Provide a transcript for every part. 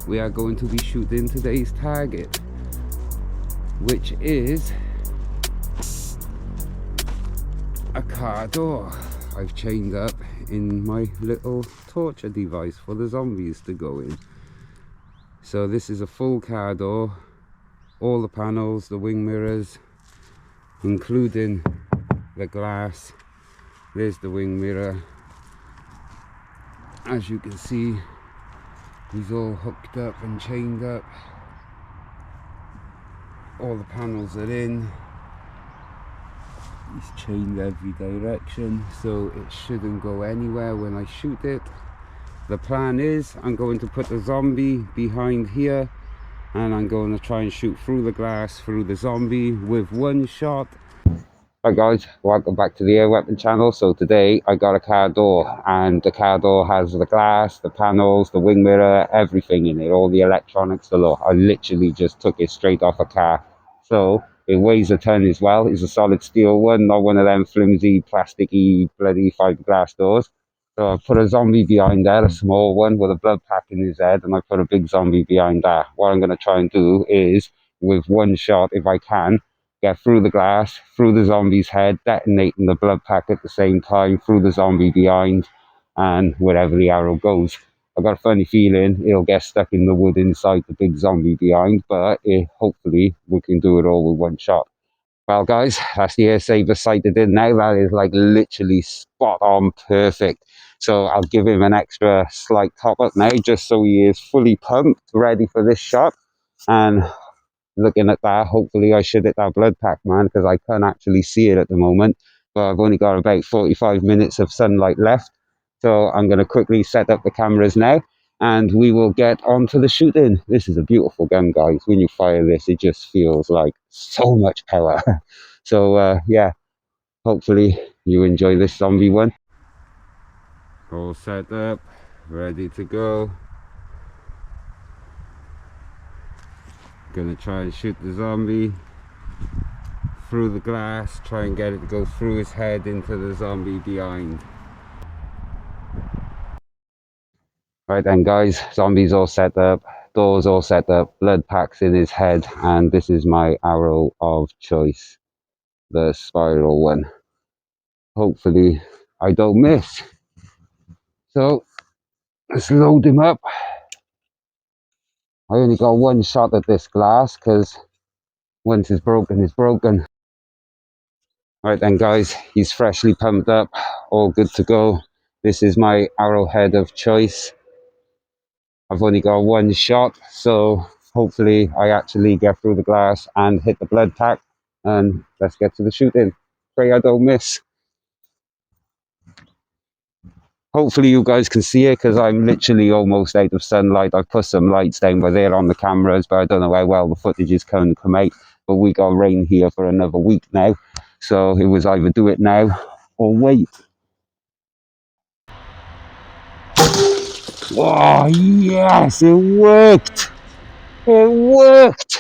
we are going to be shooting today's target, which is a car door I've chained up in my little torture device for the zombies to go in. So this is a full car door, all the panels, the wing mirrors, including the glass. There's the wing mirror. As you can see, he's all hooked up and chained up. All the panels are in. He's chained every direction, so it shouldn't go anywhere when I shoot it. The plan is I'm going to put the zombie behind here, and I'm going to try and shoot through the glass, through the zombie with one shot. Hi guys, welcome back to the Air Weapon channel. So today I got a car door, and the car door has the glass, the panels, the wing mirror, everything in it, all the electronics below. I literally just took it straight off a car. So it weighs a ton as well. It's a solid steel one, not one of them flimsy, plasticky, bloody fiberglass doors. So I put a zombie behind there, a small one with a blood pack in his head, and I put a big zombie behind that. What I'm going to try and do is, with one shot, if I can, get through the glass, through the zombie's head, detonating the blood pack at the same time, through the zombie behind, and wherever the arrow goes. I've got a funny feeling it'll get stuck in the wood inside the big zombie behind, but hopefully we can do it all with one shot. Well guys, that's the air saber sighted in now. That is like literally spot on perfect. So I'll give him an extra slight top up now, just so he is fully pumped, ready for this shot. And looking at that, hopefully I should hit that blood pack, man, because I can't actually see it at the moment. But I've only got about 45 minutes of sunlight left. So I'm going to quickly set up the cameras now, and we will get on to the shooting. This is a beautiful gun, guys. When you fire this, it just feels like so much power. So yeah, hopefully you enjoy this zombie one. All set up, ready to go. Gonna try and shoot the zombie through the glass, try and get it to go through his head into the zombie behind. Right then guys, zombies all set up, doors all set up, blood packs in his head, and this is my arrow of choice, the spiral one. Hopefully I don't miss. So let's load him up. I only got one shot at this glass because once it's broken, it's broken. Right then guys, he's freshly pumped up, all good to go. This is my arrowhead of choice. I've only got one shot, so hopefully I actually get through the glass and hit the blood pack, and let's get to the shooting. Pray I don't miss. Hopefully you guys can see it, because I'm literally almost out of sunlight. I've put some lights down by there on the cameras, but I don't know how well the footage is going to come out. But we got rain here for another week now, so it was either do it now or wait. Oh yes, it worked! It worked!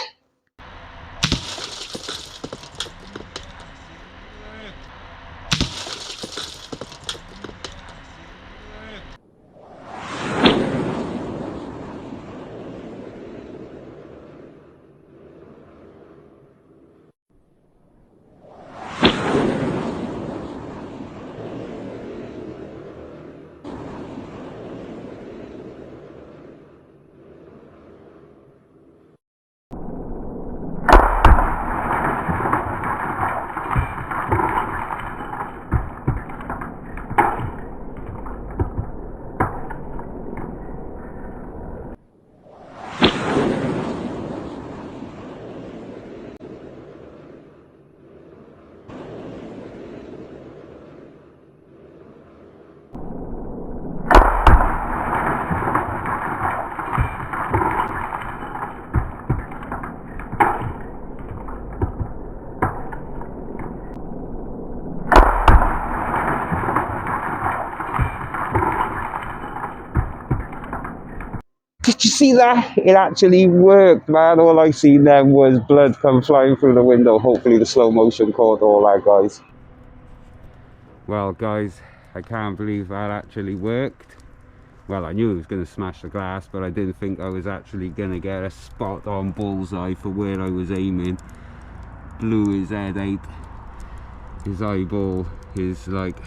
Did you see that? It actually worked, man. All I seen then was blood come flying through the window. Hopefully the slow motion caught all that, guys. Well, guys, I can't believe that actually worked. Well, I knew it was going to smash the glass, but I didn't think I was actually going to get a spot on bullseye for where I was aiming. Blew his head out. His eyeball is like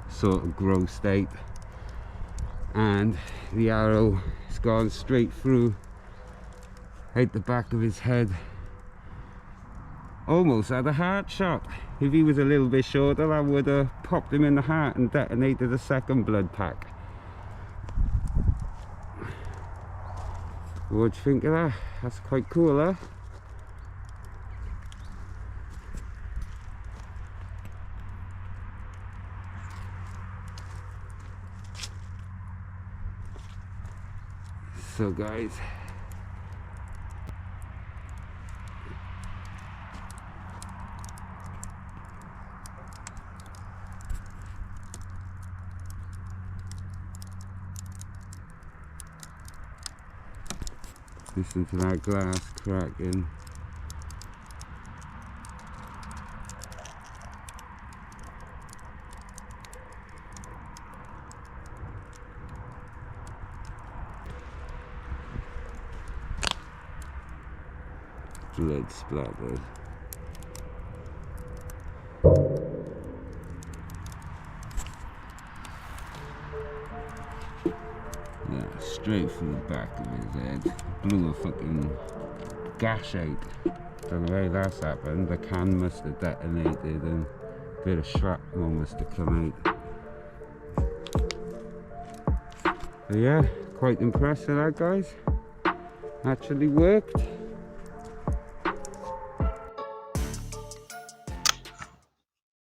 sort of gross state, and the arrow has gone straight through out the back of his head. Almost had a heart shot. If he was a little bit shorter, I would have popped him in the heart and detonated a second blood pack. What do you think of that? That's quite cool, huh? So guys, listen to that glass cracking. Blood splattered. Yeah, straight through the back of his head. Blew a fucking gash out. Don't know how that's happened. The can must have detonated and a bit of shrapnel must have come out. But yeah, quite impressed with that, guys. Actually worked.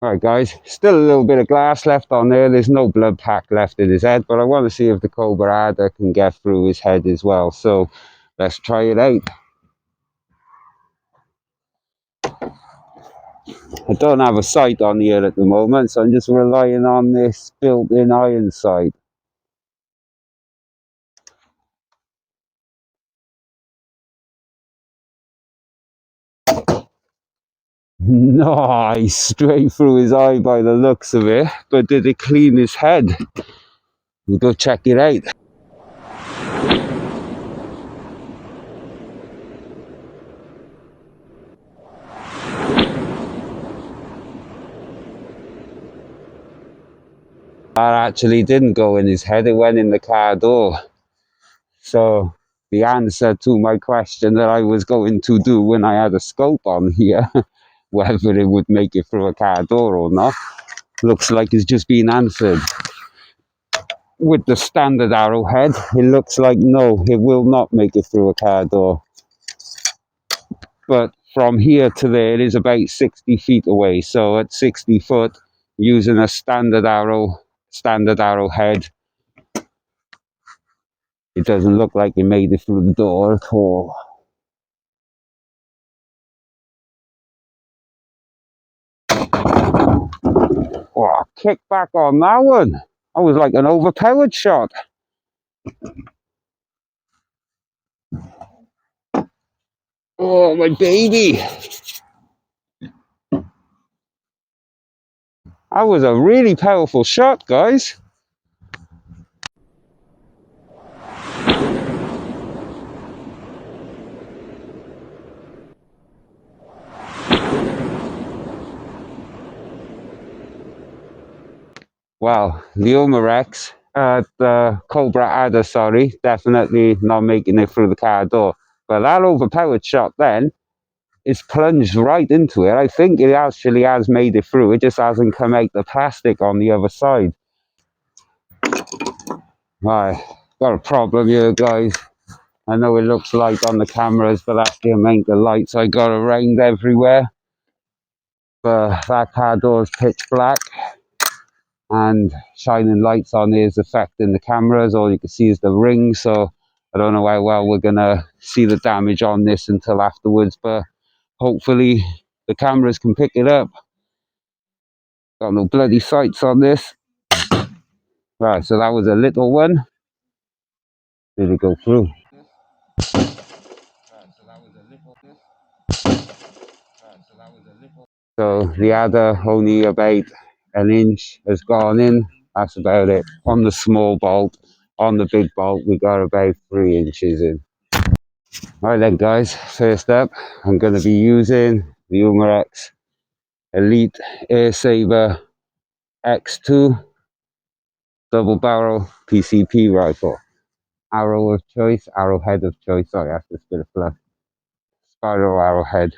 Alright guys, still a little bit of glass left on there. There's no blood pack left in his head, but I want to see if the Cobra Adder can get through his head as well. So let's try it out. I don't have a sight on here at the moment, so I'm just relying on this built-in iron sight. Nice, straight through his eye by the looks of it. But did it clean his head? We'll go check it out. That actually didn't go in his head, it went in the car door. So the answer to my question that I was going to do when I had a scope on here, whether it would make it through a car door or not, looks like it's just been answered. With the standard arrowhead, it looks like no, it will not make it through a car door. But from here to there, it is about 60 feet away. So at 60 foot, using a standard arrowhead, it doesn't look like it made it through the door at all. Oh, kick back on that one. That was like an overpowered shot. Oh, my baby. That was a really powerful shot, guys. Well, the Umarex, the Cobra Adder, sorry, definitely not making it through the car door. But that overpowered shot then is plunged right into it. I think it actually has made it through. It just hasn't come out the plastic on the other side. Right, got a problem here, guys. I know it looks light on the cameras, but that's the amount of lights I got around everywhere. But that car door is pitch black, and shining lights on is affecting the cameras. All you can see is the ring, so I don't know how well we're gonna see the damage on this until afterwards, but hopefully the cameras can pick it up. Got no bloody sights on this. Right, so that was a little one. Did it go through? So the adder only about an inch has gone in. That's about it on the small bolt. On the big bolt, we got about 3 inches in. Right then guys, first up, I'm going to be using the Umarex Elite Air Saber X2 double barrel PCP rifle. Arrow of choice, arrowhead of choice, sorry, that's just a bit of fluff. Spiral arrowhead.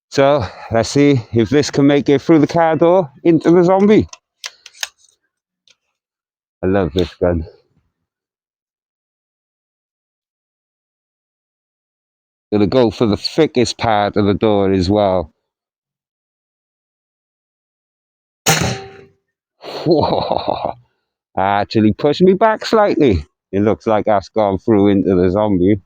So, let's see if this can make it through the car door into the zombie. I love this gun. Gonna go for the thickest part of the door as well. Whoa, actually pushed me back slightly. It looks like that's gone through into the zombie.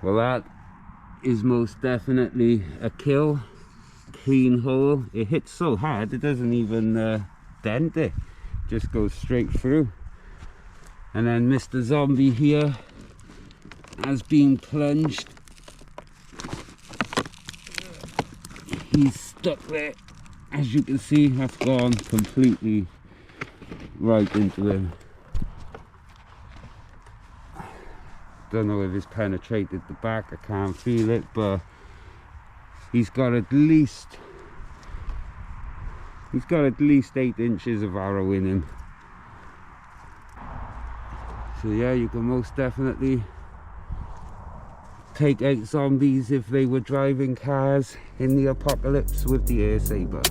Well, that is most definitely a kill. Clean hole. It hits so hard it doesn't even dent it. Just goes straight through. And then Mr. Zombie here has been plunged. He's stuck there. As you can see, that's gone completely right into him. Don't know if it's penetrated the back, I can't feel it, but he's got at least 8 inches of arrow in him. So yeah, you can most definitely take out zombies if they were driving cars in the apocalypse with the Air Saber.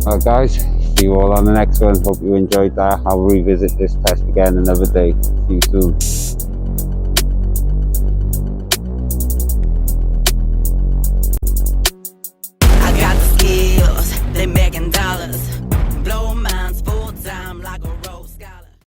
Alright guys, see you all on the next one. Hope you enjoyed that. I'll revisit this test again another day. See you soon.